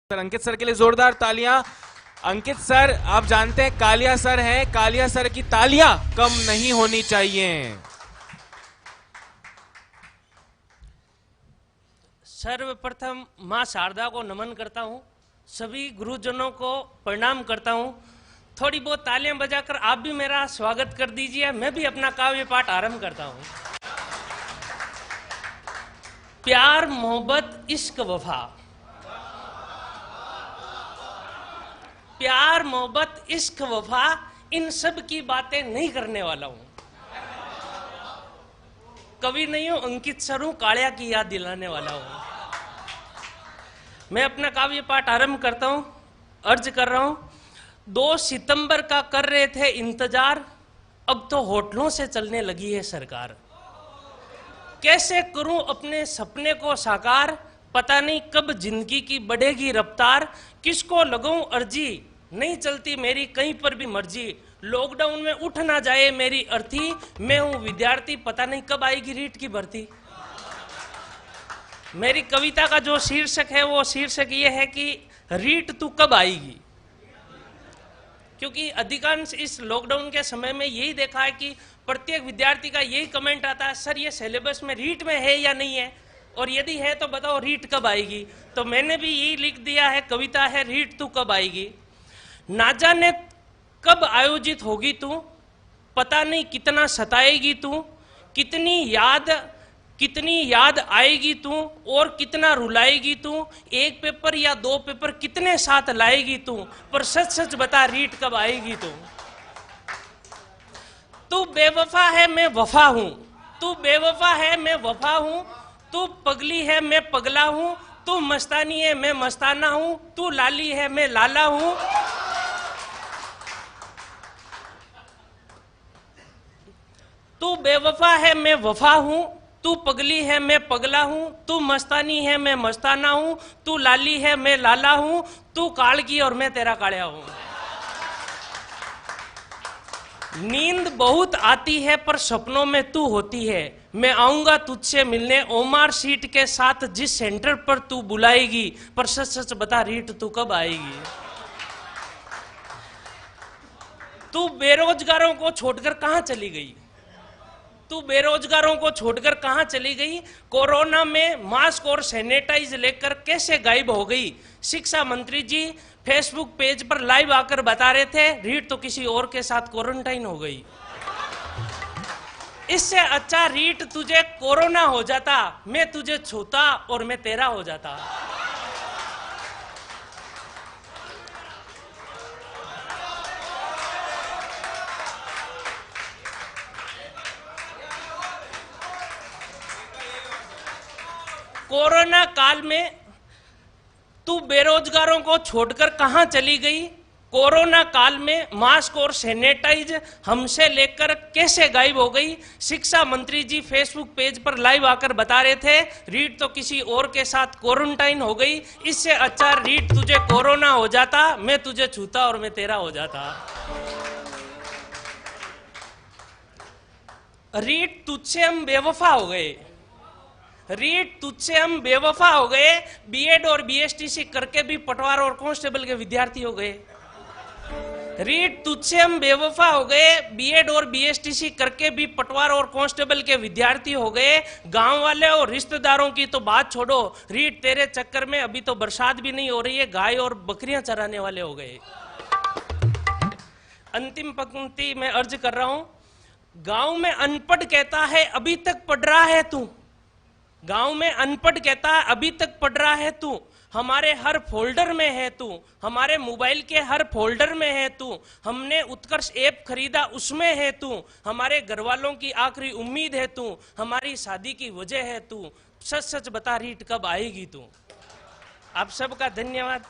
Sir अंकित sir के लिए जोरदार तालियां। अंकित सर, आप जानते हैं कालिया सर है, कालिया सर की तालियां कम नहीं होनी चाहिए। सर्वप्रथम मां शारदा को नमन करता हूं, सभी गुरुजनों को प्रणाम करता हूं। थोड़ी बहुत तालियां बजाकर आप भी मेरा स्वागत कर दीजिए। मैं भी अपना काव्य पाठ आरंभ करता हूं। प्यार मोहब्बत इश्क वफा, प्यार मोहब्बत इश्क वफा, इन सब की बातें नहीं करने वाला हूं। कवि नहीं हूं, अंकित सर हूं, कालिया की याद दिलाने वाला हूं। मैं अपना काव्य पाठ आरंभ करता हूं। अर्ज कर रहा हूं। 2 सितंबर का कर रहे थे इंतजार, अब तो होटलों से चलने लगी है सरकार। कैसे करूं अपने सपने को साकार, पता नहीं कब जिंदगी की बढ़ेगी रफ्तार। किसको लगाऊं अर्जी, नहीं चलती मेरी कहीं पर भी मर्जी। लॉकडाउन में उठ ना जाए मेरी अर्थी, मैं हूं विद्यार्थी, पता नहीं कब आएगी रीट की भर्ती। मेरी कविता का जो शीर्षक है वो शीर्षक ये है कि रीट तू कब आएगी। क्योंकि अधिकांश इस लॉकडाउन के समय में यही देखा है कि प्रत्येक विद्यार्थी का यही कमेंट आता है, सर ये सिलेबस में रीट में है या नहीं है, और यदि है तो बताओ रीट कब आएगी। तो मैंने भी यही लिख दिया है, कविता है रीट तू कब आएगी। ना जाने कब आयोजित होगी तू, पता नहीं कितना सताएगी तू, कितनी याद आएगी तू, और कितना रुलाएगी तू। एक पेपर या 2 पेपर कितने साथ लाएगी तू, पर सच सच बता रीट कब आएगी तू। तू बेवफा है मैं वफा हूं, तू बेवफा है मैं वफा हूं, तू पगली है मैं पगला हूं, तू मस्तानी है मैं मस्ताना हूं, तू लाली है मैं लाला हूं। तू बेवफा है मैं वफा हूं, तू पगली है मैं पगला हूं, तू मस्तानी है मैं मस्ताना हूं, तू लाली है मैं लाला हूं, तू कालकी और मैं तेरा कालिया हूं। नींद बहुत आती है पर सपनों में तू होती है, मैं आऊंगा तुझसे मिलने ओमार सीट के साथ जिस सेंटर पर तू बुलाएगी, पर सच सच बता रीट तू कब आएगी। तू बेरोजगारों को छोड़कर कहां चली गई, तू बेरोजगारों को छोड़कर कहां चली गई। कोरोना में मास्क और सैनिटाइज लेकर कैसे गायब हो गई। शिक्षा मंत्री जी फेसबुक पेज पर लाइव आकर बता रहे थे रीट तो किसी और के साथ क्वारंटाइन हो गई। इससे अच्छा रीट तुझे कोरोना हो जाता, मैं तुझे छूता और मैं तेरा हो जाता। कोरोना काल में तू बेरोजगारों को छोड़कर कहां चली गई। कोरोना काल में मास्क और सैनिटाइज हमसे लेकर कैसे गायब हो गई। शिक्षा मंत्री जी फेसबुक पेज पर लाइव आकर बता रहे थे रीट तो किसी और के साथ क्वारंटाइन हो गई। इससे अच्छा रीट तुझे कोरोना हो जाता, मैं तुझे छूता और मैं तेरा हो जाता। रीट तुझसे हम बेवफा हो गए, रीट तुझसे हम बेवफा हो गए। बीएड और बीएसटीसी करके भी पटवार और कांस्टेबल के विद्यार्थी हो गए। रीट तुझसे हम बेवफा हो गए, बीएड और बीएसटीसी करके भी पटवार और कांस्टेबल के विद्यार्थी हो गए। गांव वाले और रिश्तेदारों की तो बात छोड़ो, रीट तेरे चक्कर में अभी तो बरसात भी नहीं हो रही है, गाय और बकरियां चराने वाले हो गए। अंतिम पंक्ति में अर्ज कर रहा हूं। गांव में अनपढ़ कहता है अभी तक पढ़ रहा है तू, गांव में अनपढ़ कहता है अभी तक पढ़ रहा है तू, हमारे हर फोल्डर में है तू, हमारे मोबाइल के हर फोल्डर में है तू, हमने उत्कर्ष ऐप खरीदा उसमें है तू, हमारे घर वालों की आखिरी उम्मीद है तू, हमारी शादी की वजह है तू, सच सच बता रीट कब आएगी तू। आप सबका धन्यवाद।